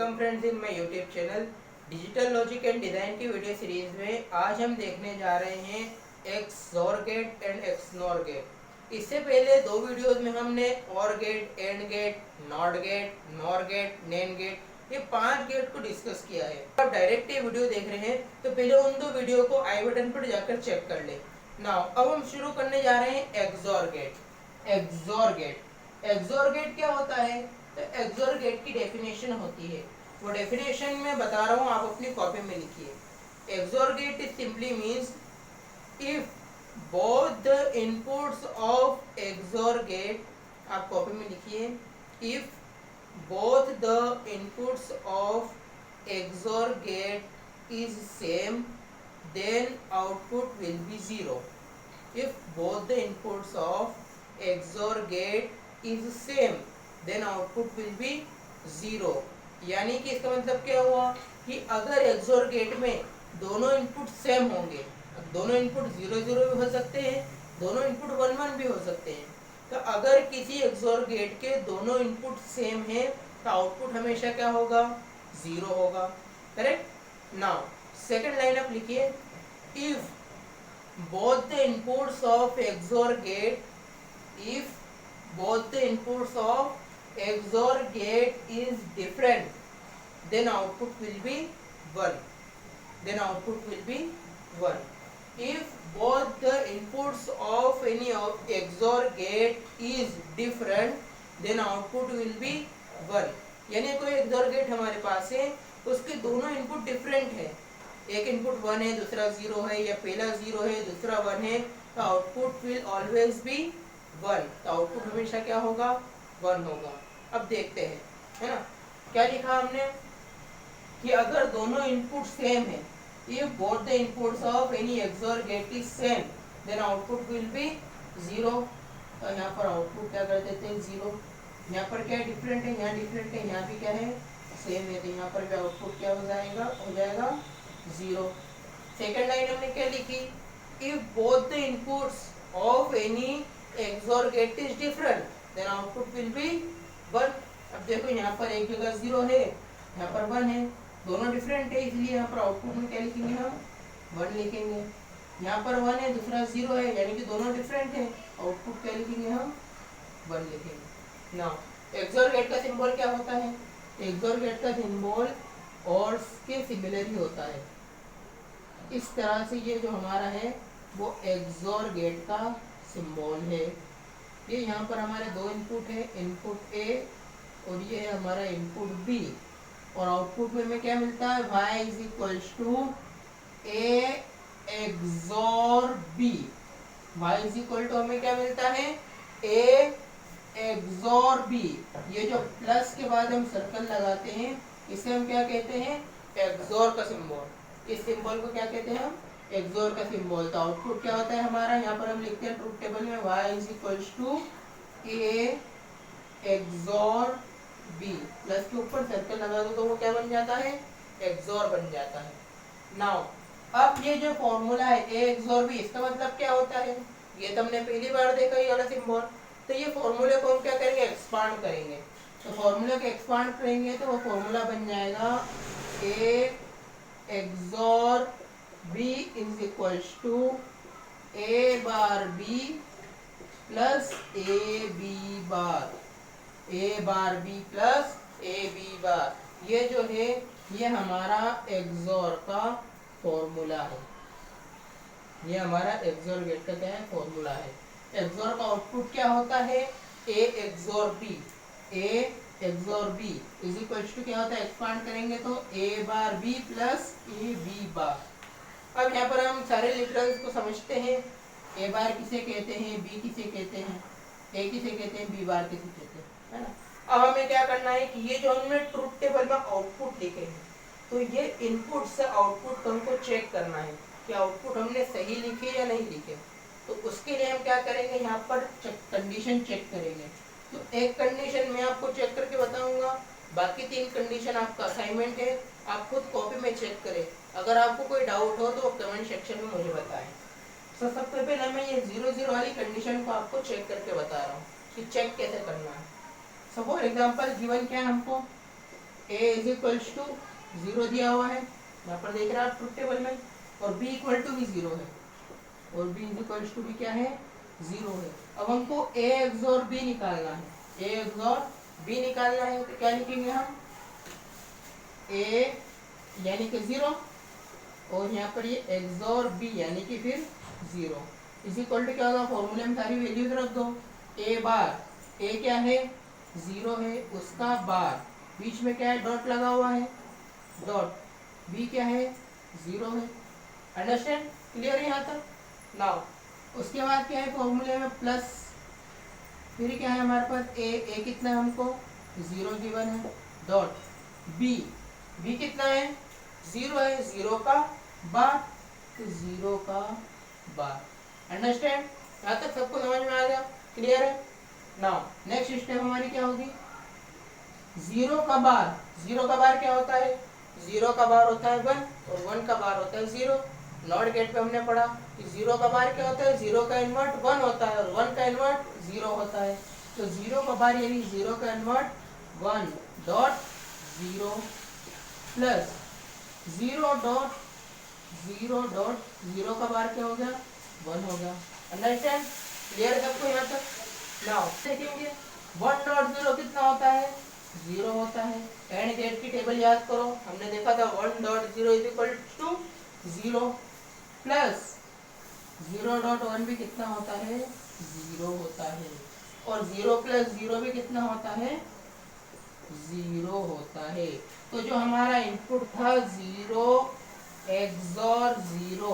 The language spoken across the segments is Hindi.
Welcome friends in my YouTube channel digital logic and design की वीडियो सीरीज में आज हम देखने जा रहे हैं XOR gate and XNOR gate. इससे पहले दो वीडियोस में हमने OR gate, AND gate, NOT gate, NOR gate, NAND gate, ये 5 गेट को डिस्कस किया है। आप डायरेक्ट ये वीडियो देख रहे हैं तो पहले उन दो वीडियो को आई बटन पर जाकर चेक कर ले। नाउ अब हम शुरू करने जा रहे हैं एक्सओर गेट। एक्सओर गेट क्या होता है? तो एक्सओर गेट की डेफिनेशन होती है, वो डेफिनेशन मैं बता रहा हूँ, आप अपनी कॉपी में लिखिए। XOR gate is simply means if both the inputs of XOR gate, आप कॉपी में लिखिए, if both the inputs of XOR gate is same then output will be zero. If both the inputs of XOR gate is same then output will be zero. यानी कि इसका मतलब क्या हुआ कि अगर एक्सओर गेट में दोनों इनपुट सेम होंगे, दोनों इनपुट 0 0 भी हो सकते हैं, दोनों इनपुट 1 1 भी हो सकते हैं, तो अगर किसी एक्सओर गेट के दोनों इनपुट सेम हैं तो आउटपुट हमेशा क्या होगा? 0 होगा। करेक्ट। नाउ सेकंड लाइन आप लिखिए, if both the inputs of XOR gate, if both the inputs of XOR gate is different, then output will be 1. Then output will be 1. If both the inputs of any of XOR gate is different, then output will be 1. यानी कोई XOR gate हमारे पास है, उसके दोनों इनपुट डिफरेंट है, एक इनपुट 1 है, दूसरा 0 है, या पहला 0 है, दूसरा 1 है, तो आउटपुट विल ऑलवेज बी 1। तो आउटपुट हमेशा क्या होगा? 1 होगा। अब देखते हैं, है ना, क्या लिखा हमने कि अगर दोनों इनपुट सेम है, if both the inputs of any XOR gate is same then output will be 0। तो यहाँ पर आउटपुट क्या कर देते हैं? 0। यहाँ पर क्या डिफरेंट है? यहाँ डिफरेंट है, यहाँ भी क्या है? सेम है, तो यहाँ पर भी आउटपुट क्या हो जाएगा? 0। सेकेंड लाइन हमने क्या लिखी? If both the inputs of any XOR gate is different then output will be 1। अब देखो यहाँ पर एक जगह 0 है, यहाँ पर 1 है, दोनों डिफरेंट है, इसलिए यहाँ पर आउटपुट में क्या लिखेंगे? हम 1 लिखेंगे। यहाँ पर 1 है, दूसरा 0 है, यानी कि दोनों डिफरेंट है, आउटपुट क्या लिखेंगे? हम 1 लिखेंगे। नाउ XOR गेट का सिंबल क्या होता है? XOR गेट का सिंबल और के सिमिलर ही होता है। इस तरह से ये जो हमारा है वो XOR गेट का सिंबल है। ये यहाँ पर हमारे दो इनपुट है, इनपुट ए और ये है हमारा इनपुट बी, और आउटपुट में हमें क्या मिलता है? y is equals to A XOR B. y is equal to हमें क्या मिलता है? A XOR B. ये जो प्लस के बाद हम सर्कल लगाते हैं इसे हम क्या कहते हैं? एक्सोर का सिंबल। इस सिंबल को क्या कहते हैं हम? एक्सोर का सिंबल। तो आउटपुट क्या होता है हमारा? यहाँ पर हम लिखते हैं ट्रुथ टेबल में y is equals to A XOR B. Plus के ऊपर सर्कल लगा दो तो वो क्या बन जाता है? एक्सोर बन जाता है। नाउ अब ये जो फॉर्मूला है ए एक्सोर बी, इसका मतलब क्या होता है? ये तो हमने पहली बार देखा ये वाला सिंबल। तो ये फॉर्मूले को हम क्या करेंगे? एक्सपांड करेंगे। तो फॉर्मूले को एक्सपांड करेंगे तो वो फॉर्मूला बन जाएगा A XOR B is equals to A bar B plus A B bar, A bar B plus A B bar. ये जो है ये हमारा एक्सोर का फॉर्मूला है। ये हमारा एक्सोर गेट का क्या है? फॉर्मूला है। एक्सोर का आउटपुट क्या होता है? A XOR B. A XOR B is equals to क्या होता है? एक्सपांड करेंगे तो A bar B plus A B bar. अब यहाँ पर हम सारे लिटरल्स को समझते हैं। ए बार किसे कहते हैं? बी किसे कहते हैं? ए किसे कहते हैं? बी बार किसे कहते हैं? है ना। अब हमें क्या करना है कि ये जो हमने ट्रुथ टेबल में आउटपुट लिखे हैं, तो ये इनपुट से आउटपुट को हमको चेक करना है कि आउटपुट हमने सही लिखे या नहीं लिखे। तो उसके लिए हम क्या करेंगे? यहाँ पर कंडीशन चेक करेंगे। तो एक कंडीशन मैं आपको चेक करके बताऊंगा, बाकी 3 कंडीशन आपका असाइनमेंट है, आप खुद कॉपी में चेक करें। अगर आपको कोई डाउट हो तो कमेंट सेक्शन में मुझे बताएं। तो सबसे पहले मैं ये 0 0 वाली कंडीशन को आपको चेक करके बता रहा हूँ कि चेक कैसे करना है। सो फॉर एग्जांपल गिवन क्या है हमको? ए इज इक्वल्स टू 0 दिया हुआ है, यहाँ पर देख रहे हैं आप ट्रुथ टेबल में, और बी इक्वल टू भी 0 है, और बी इज इक्वल्स टू भी क्या है 0 है। अब हमको ए एक्सोर बी निकालना है, ए एक्सोर बी निकालना है, तो क्या लिखेंगे हम, ए यानी कि 0 और यहाँ पर ये एक्सोर बी यानी कि फिर 0 इज इक्वल टू क्या होगा, फॉर्मूले में सारी वैल्यूज रख दो। ए बार, ए क्या है 0 है, उसका बार बीच में क्या है डॉट लगा हुआ है, डॉट, बी क्या है 0 है। अंडरस्टैंड, क्लियर है यहाँ तक। नाउ उसके बाद क्या है फॉर्मूले में प्लस, फिर क्या है हमारे पास ए कितना है हमको 0 गिवन है, डॉट बी, बी कितना है 0 है, 0 का बार, तो 0 का बार। अंडरस्टैंड, यहाँ तक सबको समझ में आ गया, क्लियर है। नाउ नेक्स्ट स्टेप हमारी क्या होगी, 0 का बार, 0 का बार क्या होता है, 0 का बार होता है 1 और 1 का बार होता है 0। नॉट गेट पे हमने पढ़ा कि 0 का बार क्या होता है, 0 का इन्वर्ट 1 होता है और 1 का इन्वर्ट 0 होता है। तो 0 का बार यानी 0 का इन्वर्ट 1 डॉट 0 प्लस 0 डॉट 0 का बार क्या हो गया 1 हो गया। अंडरस्टैंड, क्लियर सबको यहाँ तक। नाउ देखेंगे 1 डॉट 0 कितना होता है 0 होता है। एंड गेट की टेबल याद करो, हमने देखा था 1 dot 0 is equal to 0 plus 0 dot 1 भी कितना होता है 0 होता है, और 0 प्लस 0 भी कितना होता है 0 होता है। तो जो हमारा इनपुट था 0 एक्सोर 0,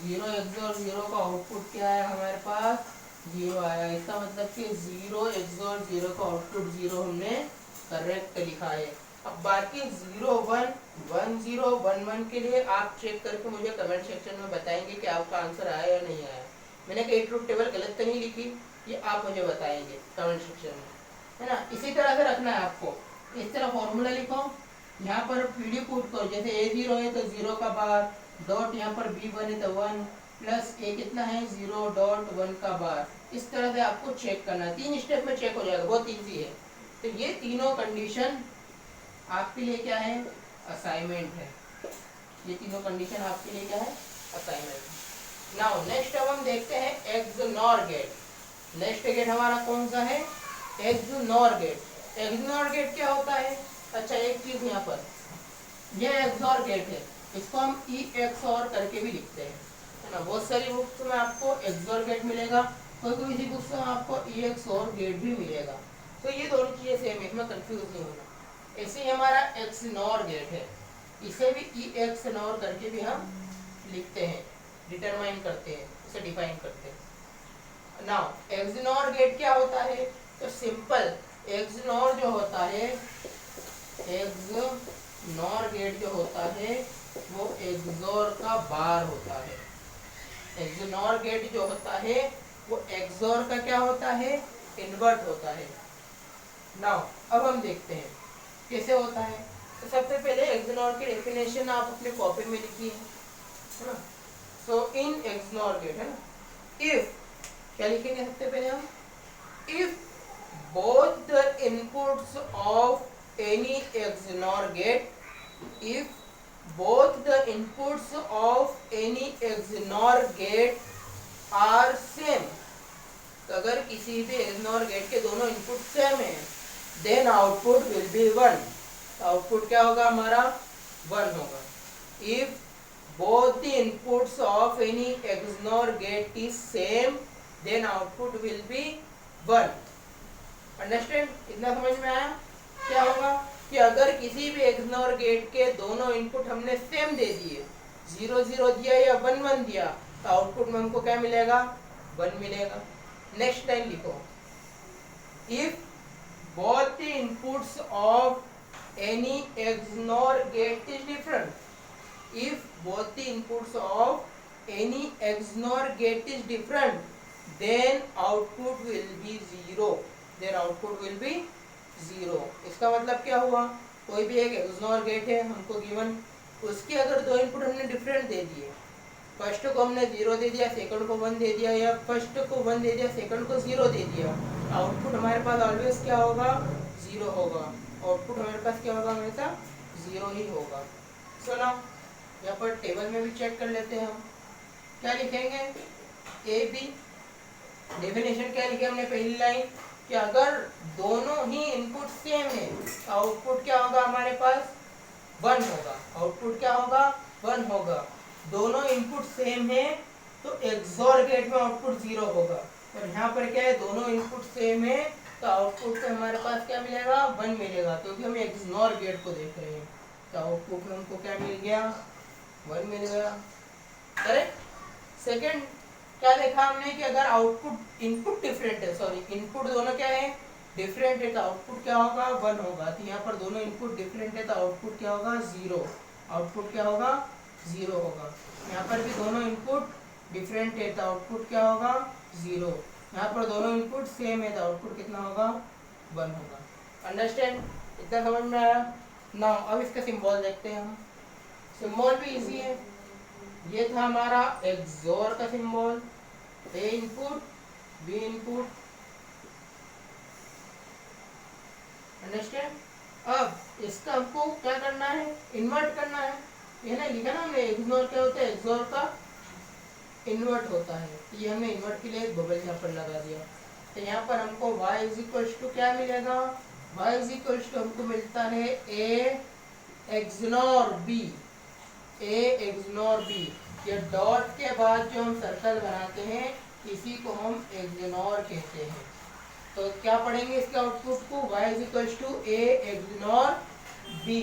0 एक्सोर 0 का आउटपुट क्या है हमारे पास 0 आया। इसका मतलब कि 0 एक्सोर 0 का आउटपुट 0 हमने करेक्ट लिखा है। अब बाकी 0 1 1 0 1 1 के लिए आप चेक करके मुझे कमेंट सेक्शन में बताएंगे कि आपका आंसर आया या नहीं आया। मैंने कहीं ट्रुथ टेबल गलत तो नहीं लिखी, ये आप मुझे बताएंगे कमेंट सेक्शन में, है ना। इसी तरह से रखना है आपको, इस तरह फॉर्मूला लिखो, यहाँ पर पीडी पुट करो, जैसे ए 0 है तो 0 का बार डॉट यहाँ पर बी 1 है तो 1 प्लस ए कितना है 0 डॉट 1 का बार। इस तरह से आपको चेक करना है, 3 स्टेप में चेक हो जाएगा, बहुत ईजी है। तो ये तीनों कंडीशन आपके लिए क्या है असाइनमेंट है, ये तीनों कंडीशन आपके लिए क्या है असाइनमेंट। नाउ नेक्स्ट अब हम देखते हैं एक्सनॉर गेट। नेक्स्ट गेट हमारा कौन सा है एक्सनॉर गेट। एक्सनॉर गेट क्या होता है, अच्छा एक चीज यहाँ पर ये एक्सॉर गेट है, इसको हम ई एक्सॉर करके भी लिखते हैं, है ना। बहुत सारी बुक्स में आपको एक्सॉर गेट मिलेगा, कोई सी बुक्स में आपको ई एक्सॉर गेट भी मिलेगा। तो ये दोनों चीजें सेम है, इसमें कंफ्यूज नहीं होना। ऐसे ही हमारा एक्सनॉर गेट है, इसे भी ई एक्सनॉर करके भी हम लिखते हैं, डिटरमाइन करते हैं, इसे डिफाइन करते हैं। नाउ एक्सनॉर गेट क्या होता है, तो सिंपल एक्सनॉर जो होता है, एक्सनॉर गेट जो होता है वो एक्सोर का बार होता है। एक्सनॉर गेट जो होता है वो एक्सोर का क्या होता है इन्वर्ट होता है। नाउ अब हम देखते हैं कैसे होता है। तो सबसे पहले एक्सनॉर की डेफिनेशन आप अपने कॉपी में लिखिए, है ना। सो इन एक्सनॉर गेट, है ना, इफ क्या लिखेंगे सबसे पहले हम, if both the inputs of any XNOR gate, if both the inputs of any XNOR gate are same, अगर किसी भी XNOR गेट के दोनों इनपुट सेम है, then output will be 1, output क्या होगा हमारा 1 होगा। if both the inputs of any XNOR gate is same, then output will be 1। Understand, इतना समझ में आया। क्या होगा कि अगर किसी भी एक्सनॉर गेट के दोनों इनपुट हमने सेम दे दिए, 0 0 दिया या 1 1 दिया, तो आउटपुट में हमको क्या मिलेगा 1 मिलेगा। नेक्स्ट लाइन लिखो, if both the inputs of any XNOR gate is different, if both the inputs of any XNOR gate is different, then output will be 0, then output will be 0। इसका मतलब क्या हुआ, कोई भी एक एक्सनॉर गेट है हमको गिवन, उसके अगर दो इनपुट हमने डिफरेंट दे दिए, फर्स्ट को हमने 0 दे दिया, सेकंड को 1 दे दिया, या फर्स्ट को 1 दे दिया, सेकंड को 0 दे दिया, आउटपुट हमारे पास ऑलवेज क्या होगा 0 होगा। आउटपुट हमारे पास क्या होगा, हमेशा 0 ही होगा। सो ना यहाँ पर टेबल में भी चेक कर लेते हैं हम, क्या लिखेंगे, ए बी। डेफिनेशन क्या लिखे हमने पहली लाइन कि अगर दोनों ही इनपुट सेम है तो आउटपुट क्या होगा हमारे पास, 1 होगा। आउटपुट क्या होगा, 1 होगा। दोनों इनपुट सेम है तो एक्सोर गेट में आउटपुट 0 होगा। और यहाँ पर क्या है, दोनों इनपुट सेम है तो आउटपुट में हमारे पास क्या मिलेगा, 1 मिलेगा, क्योंकि हम एक्सनॉर गेट को देख रहे हैं। तो आउटपुट में हमको क्या मिल गया, 1 मिल गया। करेक्ट। सेकंड क्या देखा हमने कि अगर आउटपुट इनपुट डिफरेंट है, सॉरी इनपुट दोनों क्या है, डिफरेंट है, तो आउटपुट क्या होगा, 1 होगा। तो यहाँ पर दोनों इनपुट डिफरेंट है तो आउटपुट क्या होगा, 0। आउटपुट क्या होगा, 0 होगा। यहाँ पर भी दोनों इनपुट डिफरेंट है तो आउटपुट क्या होगा, 0। यहाँ पर दोनों इनपुट सेम है तो आउटपुट कितना होगा, 1 होगा। अंडरस्टैंड, इतना समझ में आया ना। अब इसका सिंबल देखते हैं हम। सिंबल भी इजी है। ये था हमारा एक्सोर का सिंबल, ए इनपुट बी इनपुट। अंडरस्टैंड। अब इसका हमको क्या करना है, इन्वर्ट करना है। ये ना लिखा ना हमने, एक्सोर क्या होता है, एक्सोर का इन्वर्ट होता है। ये हमने इन्वर्ट के लिए एक बबल यहाँ पर लगा दिया। तो यहाँ पर हमको y इज इक्वल टू क्या मिलेगा, y इज इक्वल टू हमको मिलता है a XNOR b, a XNOR b। ये डॉट के बाद जो हम सर्कल बनाते हैं इसी को हम एक्सनॉर कहते हैं। तो क्या पढ़ेंगे इसके आउटपुट को, y is equal to a XNOR b।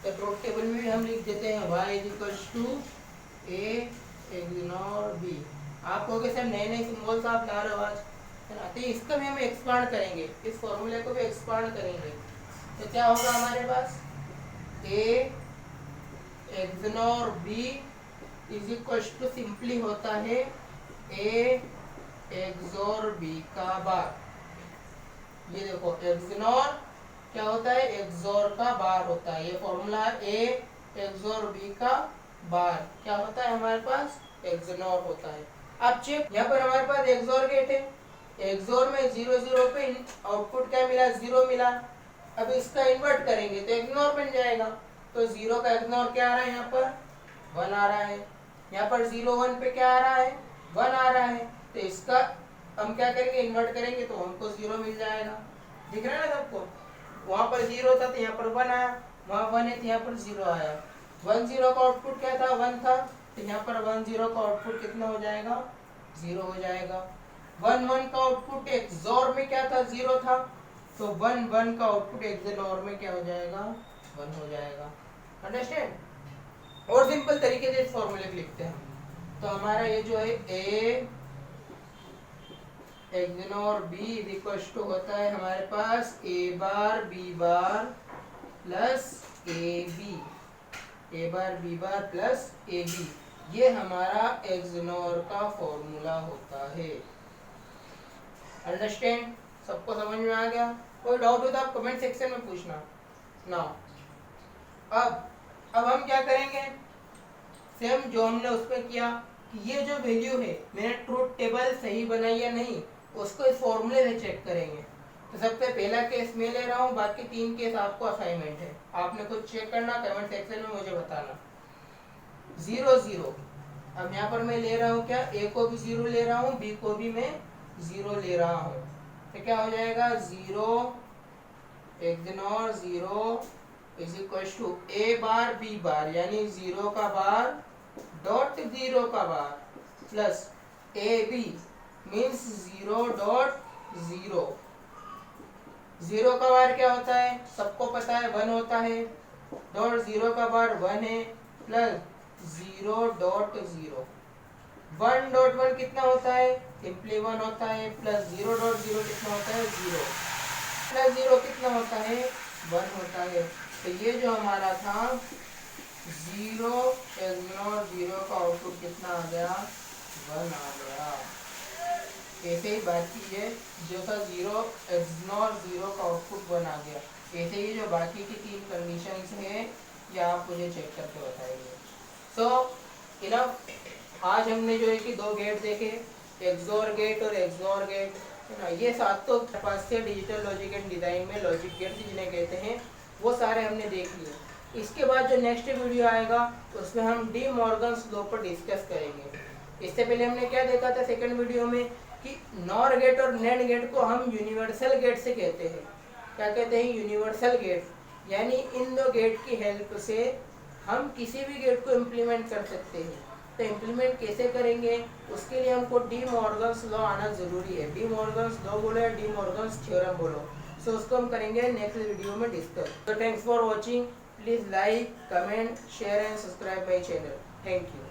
तो ट्रुथ टेबल में भी हम लिख देते हैं y is equal to a XNOR b। आप कहोगे सर नए नए सिंबल्स आप ला रहे हो आज, है ना, तो इसका भी हम एक्सपांड करेंगे, इस फॉर्मूले को भी एक्सपांड करेंगे। तो क्या होगा हमारे पास, a XNOR b is equal to simply होता है a एक्सोर b का बार। ये देखो एक्सनॉर क्या होता है, एक्सोर का बार होता है। ये फॉर्मूला a एक्सोर b का बार क्या होता है, हमारे पास एक्सनॉर होता है। अब चेक, यहाँ पर हमारे पास एक्सोर गेट है, एक्सोर में 0 0 पे आउटपुट क्या मिला, 0 मिला। अब इसका इन्वर्ट करेंगे तो एक्सनॉर बन जाएगा। तो 0 का एक्सनॉर क्या आ रहा है, यहाँ पर 1 आ रहा है। यहाँ पर 0 1 पे क्या आ रहा है, 1 आ रहा है। तो इसका हम क्या करेंगे, इन्वर्ट करेंगे तो हमको 0 मिल जाएगा। दिख रहा है ना सबको, वहाँ पर 0 था तो यहाँ पर 1 आया, वहाँ 1 है तो यहाँ पर 0 आया। 1 0 का आउटपुट क्या था, 1 था, तो यहाँ पर 1 0 का आउटपुट कितना हो जाएगा, 0 हो जाएगा। 1 1 का आउटपुट एक्सोर में क्या था, 0 था, तो 1 1 का आउटपुट एक्सोर में क्या हो जाएगा, 1 हो जाएगा। अंडरस्टैंड। और सिंपल तरीके से इस फॉर्मूले को लिखते हैं। तो हमारा ये जो है a XOR b equal to होता है हमारे पास a bar b bar plus a bar b bar plus ab। ये हमारा एक्सोर का फॉर्मूला होता है। अंडरस्टैंड, सबको समझ में आ गया? कोई डाउट हो तो आप कमेंट सेक्शन में पूछना। नाउ अब हम क्या करेंगे, सेम जो हमने उसमें किया कि ये जो वैल्यू है मैंने ट्रूथ टेबल सही बनाई या नहीं, उसको इस फॉर्मूले से चेक करेंगे। तो सबसे पहला केस मैं ले रहा हूँ, बाकी 3 केस आपको असाइनमेंट है, आपने कुछ चेक करना, कमेंट सेक्शन में मुझे बताना। 0 0, अब यहाँ पर मैं ले रहा हूँ क्या, a को भी 0 ले रहा हूँ, b को भी मैं 0 ले रहा हूँ। तो क्या हो जाएगा, 0 XNOR 0 is equal to a bar b bar, यानी 0 का बार डॉट 0 का bar plus ab means 0 dot 0। 0 का बार क्या होता है, सबको पता है 1 होता है, डॉट 0 का बार 1 है, प्लस 0 डॉट 0। 1 डॉट 1 कितना होता है, सिंपली 1 होता है, प्लस 0 डॉट 0 कितना होता है, 0, प्लस 0 कितना होता है, 1 होता है। तो ये जो हमारा था 0 एक्सनॉर 0 का आउटपुट कितना आ गया, 1 आ गया। ऐसे ही बाकी ये जो था 0 एक्सनॉर 0 का आउटपुट 1 आ गया। ऐसे ही जो बाकी की 3 कंडीशंस हैं ये आप मुझे चेक करके बताएंगे। सो इनफ, आज हमने जो है कि 2 गेट देखे, एक्सोर गेट और एक्सनॉर गेट, है ना। ये 7 तो पास से डिजिटल लॉजिक एंड डिज़ाइन में लॉजिक गेट जिन्हें कहते हैं, वो सारे हमने देख लिए। इसके बाद जो नेक्स्ट वीडियो आएगा उसमें हम डी मॉर्गन्स लॉ पर डिस्कस करेंगे। इससे पहले हमने क्या देखा था सेकंड वीडियो में कि नॉर गेट और नैंड गेट को हम यूनिवर्सल गेट से कहते हैं। क्या कहते हैं? यूनिवर्सल गेट, यानी इन दो गेट की हेल्प से हम किसी भी गेट को इम्प्लीमेंट कर सकते हैं। तो इम्प्लीमेंट कैसे करेंगे उसके लिए हमको डी मॉर्गन्स लॉ आना ज़रूरी है। डी मॉर्गन्स लॉ बोलो या डी मॉर्गन्स थ्योरम बोलो, सो उसको हम करेंगे नेक्स्ट वीडियो में डिस्कस। तो thanks for watching. Please like, comment, share and subscribe my channel. Thank you.